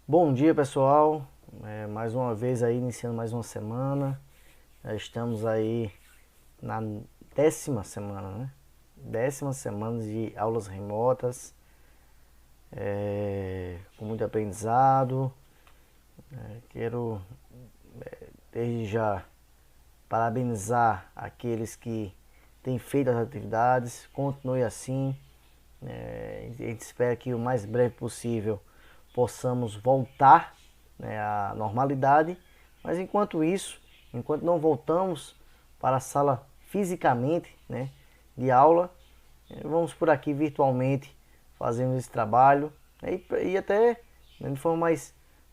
Bom dia, pessoal, mais uma vez aí iniciando mais uma semana. Já estamos aí na 10ª semana, né? 10ª semana de aulas remotas, com muito aprendizado. Quero desde já parabenizar aqueles que têm feito as atividades. Continue assim. A gente espera que o mais breve possível possamos voltar, né, à normalidade, mas enquanto isso, enquanto não voltamos para a sala fisicamente, né, de aula, vamos por aqui virtualmente fazendo esse trabalho, né, e até, né, de forma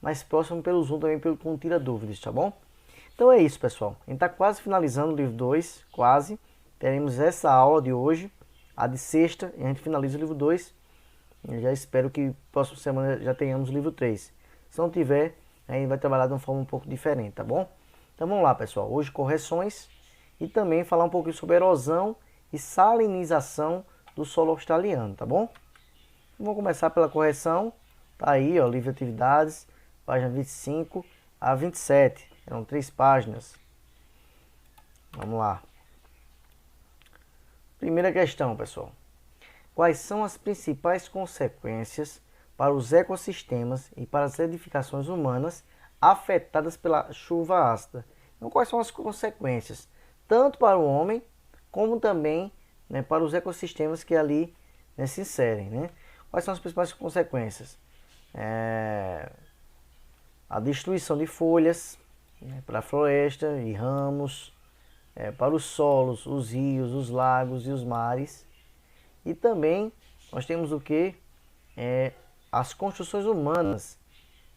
mais próxima pelo Zoom também, com Tira Dúvidas, tá bom? Então é isso, pessoal, a gente está quase finalizando o livro 2, quase, teremos essa aula de hoje, a de sexta, e a gente finaliza o livro 2. Eu já espero que próxima semana já tenhamos o livro 3. Se não tiver, a gente vai trabalhar de uma forma um pouco diferente, tá bom? Então vamos lá, pessoal. Hoje correções e também falar um pouquinho sobre erosão e salinização do solo australiano, tá bom? Vamos começar pela correção. Tá aí, ó, livro de atividades, página 25 a 27. Eram 3 páginas. Vamos lá. Primeira questão, pessoal. Quais são as principais consequências para os ecossistemas e para as edificações humanas afetadas pela chuva ácida? Então, quais são as consequências, tanto para o homem, como também, né, para os ecossistemas que ali, né, se inserem, né? Quais são as principais consequências? A destruição de folhas, né, para a floresta e ramos, para os solos, os rios, os lagos e os mares. E também nós temos o que? As construções humanas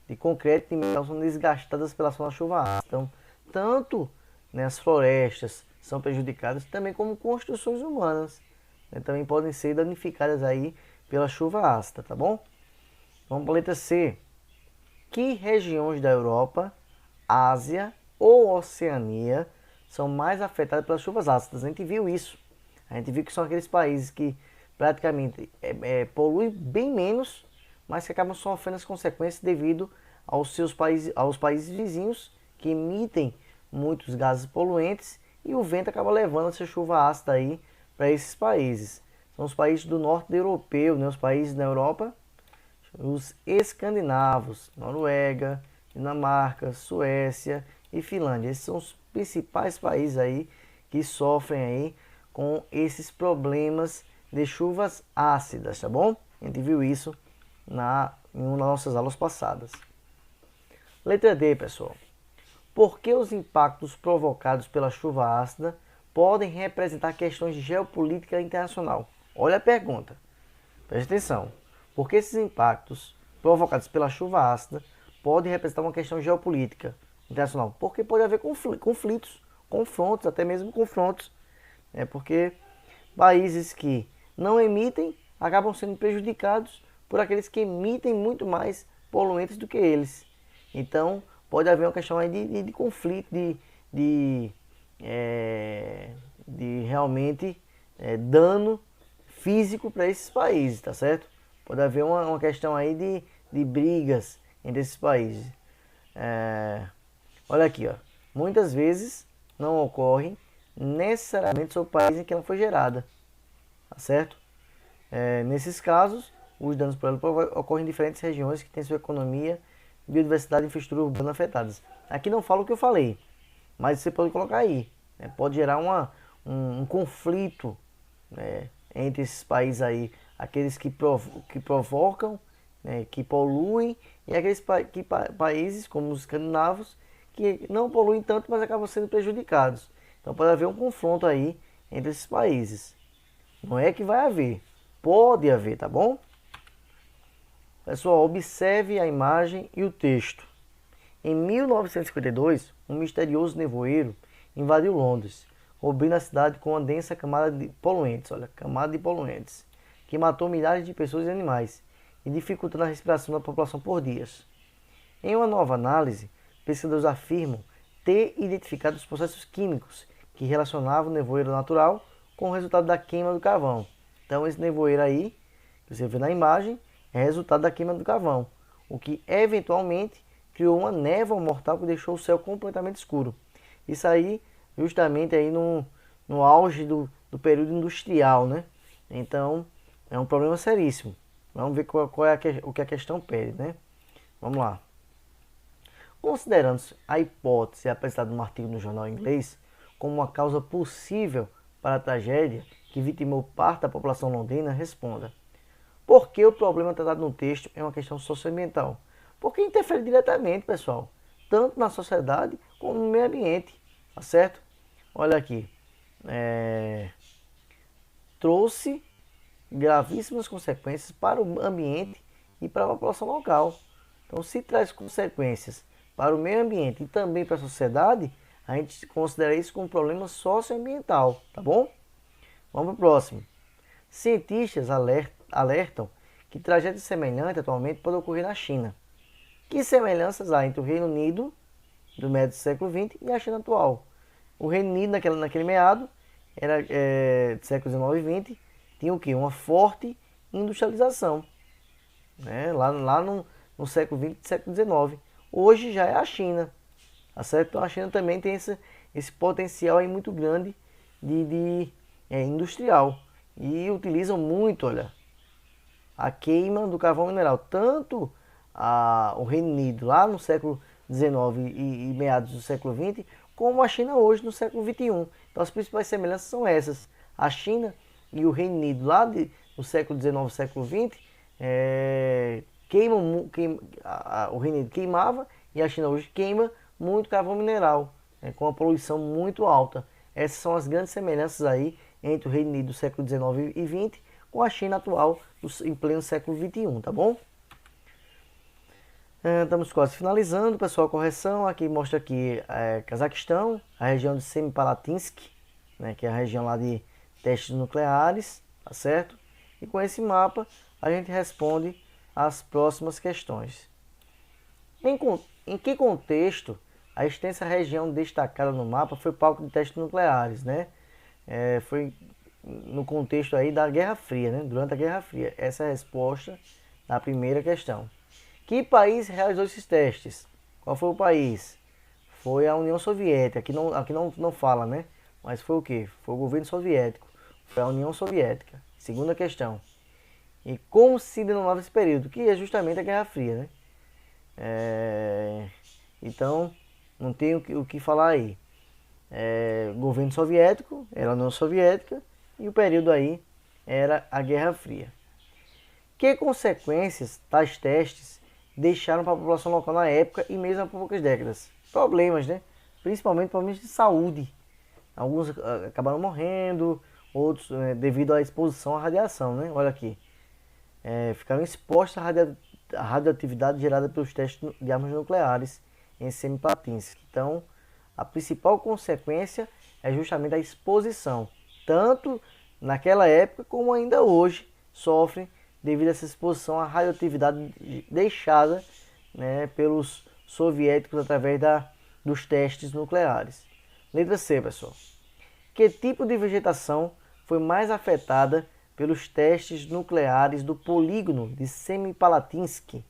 de concreto e metal são desgastadas pela ação da chuva ácida. Então, tanto, né, as florestas são prejudicadas, também como construções humanas, né, também podem ser danificadas aí pela chuva ácida, tá bom? Vamos para a letra C. Que regiões da Europa, Ásia ou Oceania são mais afetadas pelas chuvas ácidas? A gente viu isso. A gente viu que são aqueles países que praticamente poluem bem menos, mas que acabam sofrendo as consequências devido aos países vizinhos que emitem muitos gases poluentes e o vento acaba levando essa chuva ácida aí para esses países. São os países do norte europeu, né, os países da Europa, os escandinavos, Noruega, Dinamarca, Suécia e Finlândia. Esses são os principais países aí que sofrem aí com esses problemas de chuvas ácidas, tá bom? A gente viu isso em uma das nossas aulas passadas. Letra D, pessoal. Por que os impactos provocados pela chuva ácida podem representar questões de geopolítica internacional? Olha a pergunta. Preste atenção. Por que esses impactos provocados pela chuva ácida podem representar uma questão geopolítica internacional? Porque pode haver conflitos, confrontos, até mesmo confrontos. Porque países que não emitem acabam sendo prejudicados por aqueles que emitem muito mais poluentes do que eles. Então, pode haver uma questão aí de conflito, de realmente dano físico para esses países, tá certo? Pode haver uma questão aí de brigas entre esses países. Olha aqui, ó. Muitas vezes não ocorrem necessariamente sobre o país em que ela foi gerada, tá certo? Nesses casos, os danos por ela ocorrem em diferentes regiões que têm sua economia, biodiversidade e infraestrutura urbana afetadas. Aqui não falo o que eu falei, mas você pode colocar aí. Pode gerar um conflito, né, entre esses países aí, aqueles que provocam, né, que poluem, e aqueles países, como os escandinavos, que não poluem tanto, mas acabam sendo prejudicados. Então pode haver um confronto aí entre esses países. Não é que vai haver, pode haver, tá bom? Pessoal, observe a imagem e o texto. Em 1952, um misterioso nevoeiro invadiu Londres, cobrindo a cidade com uma densa camada de poluentes, que matou milhares de pessoas e animais e dificultando a respiração da população por dias. Em uma nova análise, pesquisadores afirmam ter identificado os processos químicos que relacionavam o nevoeiro natural com o resultado da queima do carvão. Então esse nevoeiro aí, que você vê na imagem, é resultado da queima do carvão, o que eventualmente criou uma névoa mortal que deixou o céu completamente escuro. Isso aí justamente aí no auge do período industrial, né? Então é um problema seríssimo. Vamos ver qual é o que a questão pede, né? Vamos lá. Considerando a hipótese apresentada no artigo no jornal inglês como uma causa possível para a tragédia que vitimou parte da população londrina, responda. Por que o problema tratado no texto é uma questão socioambiental? Porque interfere diretamente, pessoal, tanto na sociedade como no meio ambiente, tá certo? Olha aqui, trouxe gravíssimas consequências para o ambiente e para a população local. Então, se traz consequências para o meio ambiente e também para a sociedade, a gente considera isso como um problema socioambiental, tá bom? Vamos para o próximo. Cientistas alertam que tragédias semelhantes atualmente podem ocorrer na China. Que semelhanças há entre o Reino Unido do médio do século XX e a China atual? O Reino Unido naquele meado era do século XIX e XX, tinha o quê? Uma forte industrialização, né? Lá no século XX e século XIX. Hoje já é a China, tá certo? Então a China também tem esse potencial aí muito grande de industrial e utilizam muito, olha, a queima do carvão mineral, tanto o Reino Unido lá no século XIX e meados do século XX, como a China hoje no século XXI. Então as principais semelhanças são essas. A China e o Reino Unido lá no século XIX, século XX, o Reino Unido queimava e a China hoje queima muito carvão mineral, com uma poluição muito alta. Essas são as grandes semelhanças aí entre o Reino Unido do século XIX e XX com a China atual em pleno século XXI, tá bom? Estamos quase finalizando, pessoal, a correção. Aqui mostra aqui Cazaquistão, a região de Semipalatinsk, né, que é a região lá de testes nucleares, tá certo? E com esse mapa a gente responde as próximas questões. Em que contexto a extensa região destacada no mapa foi palco de testes nucleares, né? Foi no contexto aí da Guerra Fria, né? Durante a Guerra Fria. Essa é a resposta da primeira questão. Que país realizou esses testes? Qual foi o país? Foi a União Soviética. Aqui não fala, né? Mas foi o quê? Foi o governo soviético. Foi a União Soviética. Segunda questão. E como se denominava esse período? Que é justamente a Guerra Fria, né? Então, não tem o que falar aí. Governo soviético, era a União Soviética, e o período aí era a Guerra Fria. Que consequências tais testes deixaram para a população local na época e mesmo há poucas décadas? Problemas, né? Principalmente problemas de saúde. Alguns acabaram morrendo, outros devido à exposição à radiação, né? Olha aqui. Ficaram expostos à radioatividade gerada pelos testes de armas nucleares em Semipalatinsk. Então, a principal consequência é justamente a exposição. Tanto naquela época como ainda hoje sofrem devido a essa exposição à radioatividade deixada, né, pelos soviéticos através dos testes nucleares. Letra C, pessoal. Que tipo de vegetação foi mais afetada pelos testes nucleares do polígono de Semipalatinsk?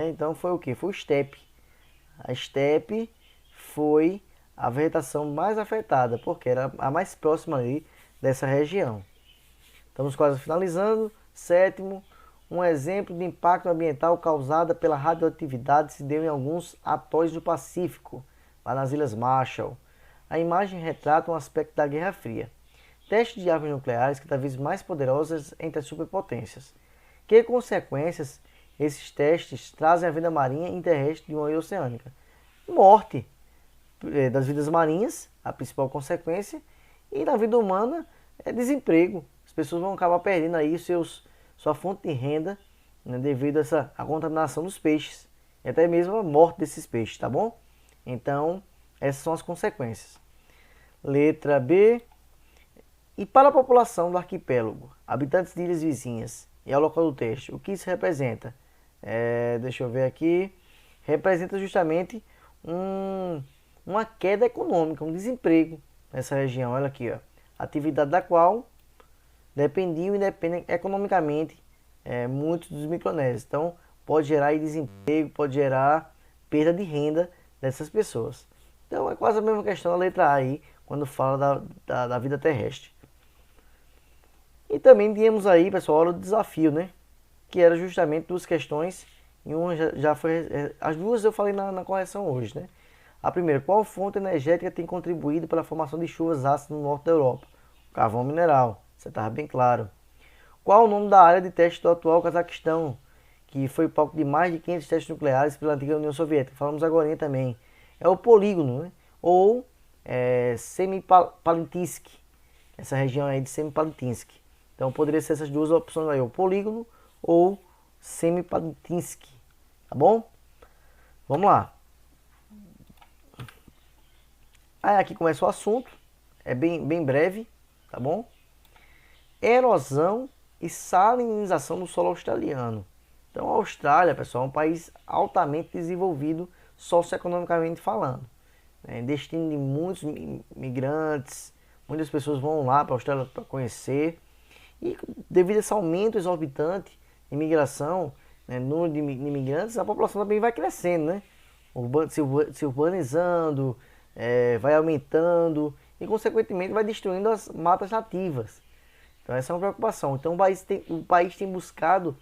Então foi o que? Foi o estepe. A estepe foi a vegetação mais afetada, porque era a mais próxima ali dessa região. Estamos quase finalizando. Sétimo, um exemplo de impacto ambiental causado pela radioatividade se deu em alguns atóis do Pacífico, lá nas Ilhas Marshall. A imagem retrata um aspecto da Guerra Fria. Testes de armas nucleares cada vez mais poderosas entre as superpotências. Que consequências esses testes trazem à vida marinha e terrestre de uma ilha oceânica? Morte das vidas marinhas, a principal consequência, e na vida humana é desemprego. As pessoas vão acabar perdendo aí sua fonte de renda, né, devido à contaminação dos peixes, e até mesmo a morte desses peixes, tá bom? Então, essas são as consequências. Letra B. E para a população do arquipélago, habitantes de ilhas vizinhas e ao local do teste, o que isso representa? Deixa eu ver aqui. representa justamente uma queda econômica, um desemprego nessa região. Olha aqui, ó, atividade da qual dependiam e dependem economicamente muitos dos micronésios. Então, pode gerar aí desemprego, pode gerar perda de renda dessas pessoas. Então, é quase a mesma questão da letra A aí, quando fala da vida terrestre. E também tínhamos aí, pessoal, a hora do desafio, né? Que era justamente duas questões, e uma já foi... As duas eu falei na correção hoje, né? A primeira, qual fonte energética tem contribuído para a formação de chuvas ácidas no norte da Europa? Carvão mineral, você estava bem claro. Qual o nome da área de teste do atual Cazaquistão, que foi palco de mais de 500 testes nucleares pela antiga União Soviética? Falamos agora também. É o polígono, né? Ou Semipalatinsk, essa região aí de Semipalatinsk. Então poderia ser essas duas opções aí, o polígono ou Semipalatinsk, tá bom? Vamos lá. Aí aqui começa o assunto, é bem breve, tá bom? Erosão e salinização do solo australiano. Então a Austrália, pessoal, é um país altamente desenvolvido socioeconomicamente falando. Destino de muitos migrantes, muitas pessoas vão lá para a Austrália para conhecer. E devido a esse aumento exorbitante de imigração, número de imigrantes, a população também vai crescendo, né? Se urbanizando, vai aumentando e, consequentemente, vai destruindo as matas nativas. Então, essa é uma preocupação. Então, o país tem buscado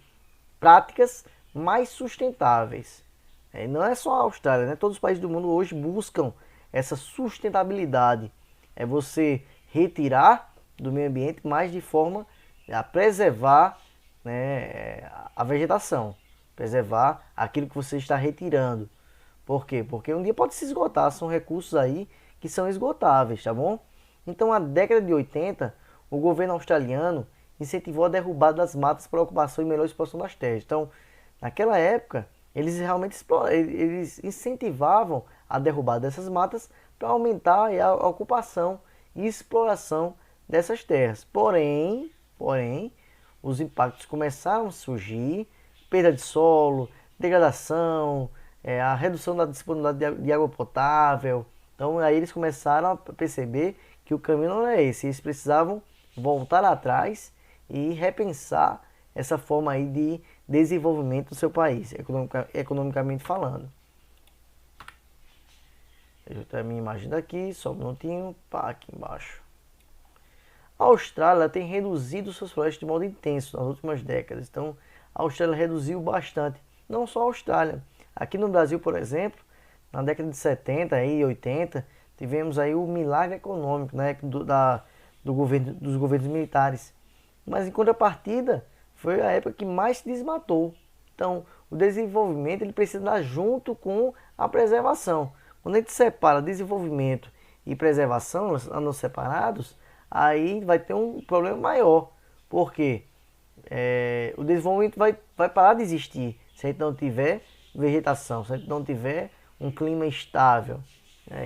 práticas mais sustentáveis. Não é só a Austrália, né? Todos os países do mundo hoje buscam essa sustentabilidade. É você retirar do meio ambiente, mas de forma a preservar, né, a vegetação, preservar aquilo que você está retirando. Por quê? Porque um dia pode se esgotar, são recursos aí que são esgotáveis, tá bom? Então, na década de 80, o governo australiano incentivou a derrubada das matas para ocupação e melhor exploração das terras. Então, naquela época, eles realmente eles incentivavam a derrubada dessas matas para aumentar a ocupação e exploração dessas terras. Porém, os impactos começaram a surgir, perda de solo, degradação, a redução da disponibilidade de água potável. Então aí eles começaram a perceber que o caminho não é esse. Eles precisavam voltar atrás e repensar essa forma aí de desenvolvimento do seu país, economicamente falando. Deixa eu ter a minha imagem daqui, só um minutinho, pá, aqui embaixo. A Austrália tem reduzido suas florestas de modo intenso nas últimas décadas. Então, a Austrália reduziu bastante. Não só a Austrália. Aqui no Brasil, por exemplo, na década de 70 e 80, tivemos aí o milagre econômico, né, dos governos militares. Mas, em contrapartida, foi a época que mais se desmatou. Então, o desenvolvimento ele precisa andar junto com a preservação. Quando a gente separa desenvolvimento e preservação, andam separados, aí vai ter um problema maior, porque o desenvolvimento vai parar de existir se a gente não tiver vegetação, se a gente não tiver um clima estável.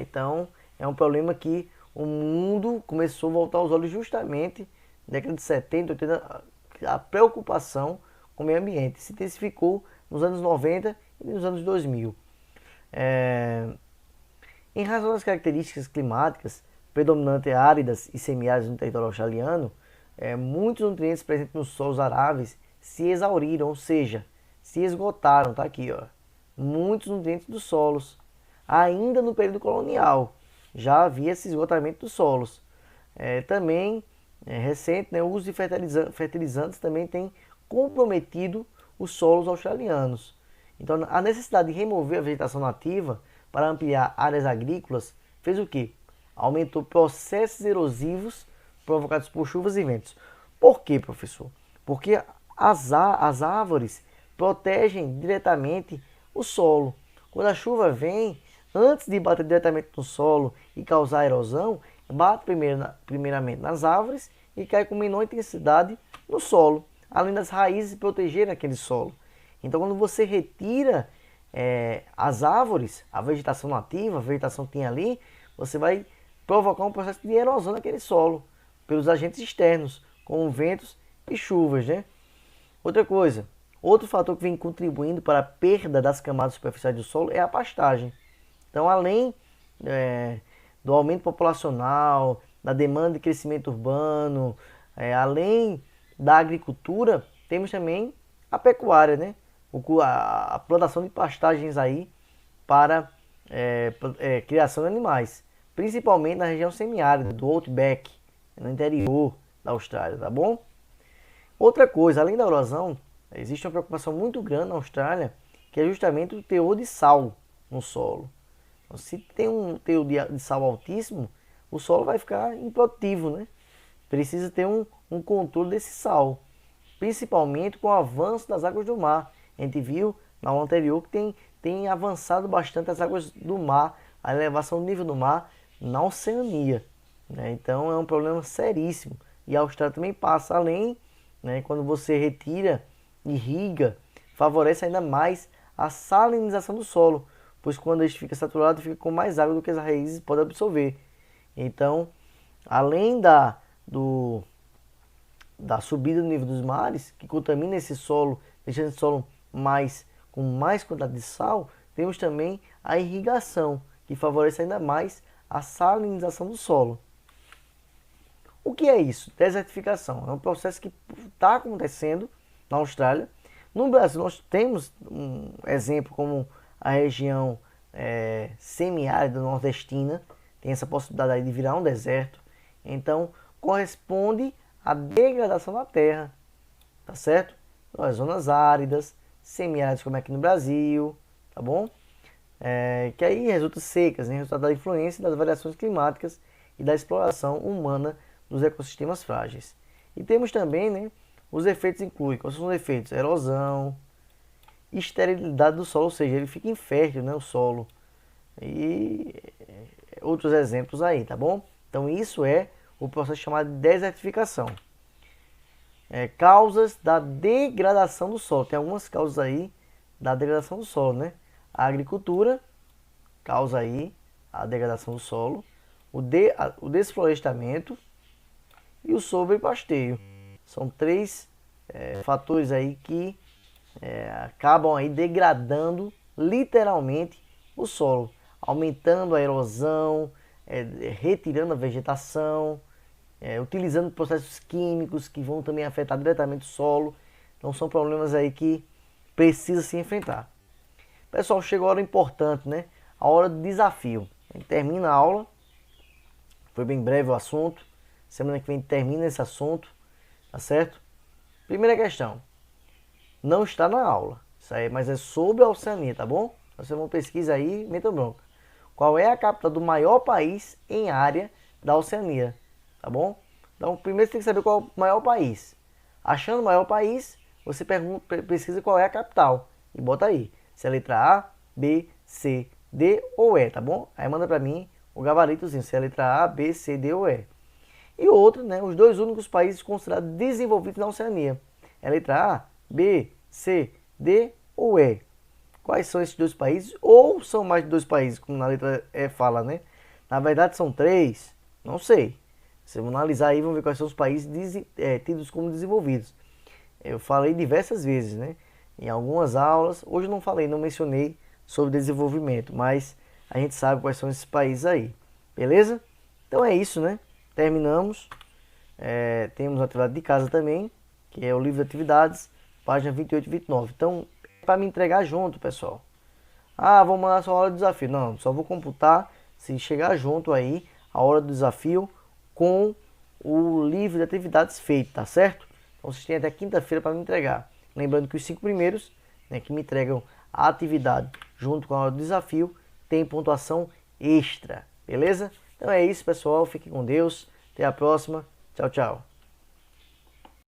Então, é um problema que o mundo começou a voltar os olhos justamente na década de 70, 80, a preocupação com o meio ambiente se intensificou nos anos 90 e nos anos 2000. Em razão das características climáticas predominantes áridas e semiáridas no território australiano, muitos nutrientes presentes nos solos aráveis se exauriram, ou seja, se esgotaram, tá aqui, ó. Muitos nutrientes dos solos. Ainda no período colonial, já havia esse esgotamento dos solos. Também, recente, né, o uso de fertilizantes também tem comprometido os solos australianos. Então, a necessidade de remover a vegetação nativa para ampliar áreas agrícolas fez o quê? Aumentou processos erosivos provocados por chuvas e ventos. Por quê, professor? Porque as árvores protegem diretamente o solo. Quando a chuva vem, antes de bater diretamente no solo e causar erosão, bate primeiramente nas árvores e cai com menor intensidade no solo, além das raízes protegerem aquele solo. Então, quando você retira as árvores, a vegetação nativa, a vegetação que tem ali, você vai provocar um processo de erosão naquele solo, pelos agentes externos, como ventos e chuvas, né? Outra coisa, Outro fator que vem contribuindo para a perda das camadas superficiais do solo é a pastagem. Então, além do aumento populacional, da demanda de crescimento urbano, além da agricultura, temos também a pecuária, né? A plantação de pastagens aí para criação de animais, principalmente na região semiárida do Outback, no interior da Austrália, tá bom? Outra coisa, além da erosão, existe uma preocupação muito grande na Austrália, que é justamente o teor de sal no solo. Então, se tem um teor de sal altíssimo, o solo vai ficar improdutivo, né? Precisa ter um controle desse sal, principalmente com o avanço das águas do mar. A gente viu na aula anterior que tem avançado bastante as águas do mar, a elevação do nível do mar na Oceania, né? Então é um problema seríssimo. E a Austrália também passa além, né? Quando você retira, irriga, favorece ainda mais a salinização do solo, pois quando ele fica saturado, fica com mais água do que as raízes podem absorver. Então, além da subida do nível dos mares, que contamina esse solo, deixando esse solo com mais quantidade de sal, temos também a irrigação, que favorece ainda mais a salinização do solo. O que é isso? Desertificação. É um processo que está acontecendo na Austrália. No Brasil, nós temos um exemplo como a região semiárida nordestina, tem essa possibilidade aí de virar um deserto. Então, corresponde à degradação da terra, tá certo? As zonas áridas, semiáridas como aqui no Brasil, tá bom? Que aí resulta secas, né? Resultado da influência das variações climáticas e da exploração humana dos ecossistemas frágeis. E temos também, né, os efeitos incluem, quais são os efeitos? Erosão, esterilidade do solo, ou seja, ele fica infértil, né, o solo. E outros exemplos aí, tá bom? Então isso é o processo chamado de desertificação. Causas da degradação do solo. Tem algumas causas aí da degradação do solo, né? A agricultura causa aí a degradação do solo, o desflorestamento e o sobrepasteio. São três fatores aí que acabam aí degradando literalmente o solo, aumentando a erosão, retirando a vegetação, utilizando processos químicos que vão também afetar diretamente o solo. Então são problemas aí que precisa se enfrentar. Pessoal, chegou a hora importante, né? A hora do desafio. A gente termina a aula, foi bem breve o assunto. Semana que vem termina esse assunto, tá certo? Primeira questão, não está na aula, isso aí, mas é sobre a Oceania, tá bom? Você vai pesquisa aí, meta bronca. Qual é a capital do maior país em área da Oceania, tá bom? Então, primeiro você tem que saber qual é o maior país. Achando o maior país, você pesquisa qual é a capital e bota aí, se é a letra A, B, C, D ou E, tá bom? Aí manda pra mim o gabaritozinho, se é a letra A, B, C, D ou E. E outro, né, os dois únicos países considerados desenvolvidos na Oceania. É a letra A, B, C, D ou E. Quais são esses dois países? Ou são mais de dois países, como na letra E fala, né? Na verdade são três, não sei. Vocês vão analisar aí, vão ver quais são os países tidos como desenvolvidos. Eu falei diversas vezes, né? Em algumas aulas, hoje eu não falei, não mencionei sobre desenvolvimento, mas a gente sabe quais são esses países aí. Beleza? Então é isso, né? Terminamos. Temos a atividade de casa também, que é o livro de atividades, página 28 e 29. Então, é para me entregar junto, pessoal. Ah, vou mandar só a hora do desafio. Não, só vou computar se chegar junto aí a hora do desafio com o livro de atividades feito, tá certo? Então, vocês têm até quinta-feira para me entregar. Lembrando que os 5 primeiros, né, que me entregam a atividade junto com a hora do desafio, tem pontuação extra, beleza? Então é isso, pessoal. Fiquem com Deus. Até a próxima. Tchau, tchau.